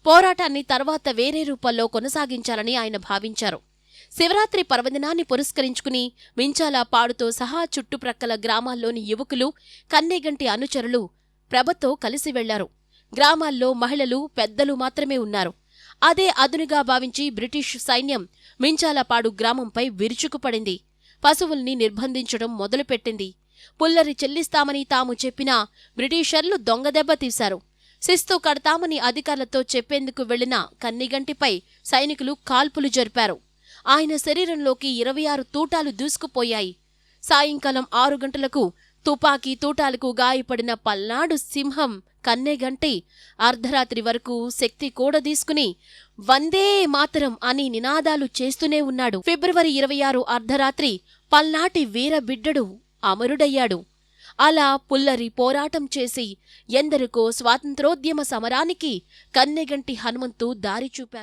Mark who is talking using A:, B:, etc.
A: పోరాటాన్ని తర్వాత వేరే రూపంలో కొనసాగించాలని ఆయన భావించారు. శివరాత్రి పర్వదినాన్ని పురస్కరించుకుని మించాల పాడుతో సహా చుట్టుప్రక్కల గ్రామాల్లోని యువకులు, కన్నెగంటి అనుచరులు ప్రభతో కలిసి వెళ్లారు. గ్రామాల్లో మహిళలు, పెద్దలు మాత్రమే ఉన్నారు. అదే అదునుగా భావించి బ్రిటిష్ సైన్యం మించాలపాడు గ్రామంపై విరుచుకుపడింది. పశువుల్ని నిర్బంధించడం మొదలుపెట్టింది. పుల్లరి చెల్లిస్తామని తాము చెప్పినా బ్రిటిషర్లు దొంగదెబ్బ తీశారు. శిస్తు కడతామని అధికారులతో చెప్పేందుకు వెళ్లిన కన్నిగంటిపై సైనికులు కాల్పులు జరిపారు. ఆయన శరీరంలోకి 26 తూటాలు దూసుకుపోయాయి. సాయంకాలం 6 గంటలకు తుపాకీ తూటాలకు గాయపడిన పల్నాడు సింహం కన్నెగంటి అర్ధరాత్రి వరకు శక్తి కూడదీసుకుని వందే మాతరం అని నినాదాలు చేస్తూనే ఉన్నాడు. ఫిబ్రవరి 26 అర్ధరాత్రి పల్నాటి వీరబిడ్డడు అమరుడయ్యాడు. అలా పుల్లరి పోరాటం చేసి ఎందరికో స్వాతంత్రోద్యమ సమరానికి కన్నెగంటి హనుమంతు దారి చూపారు.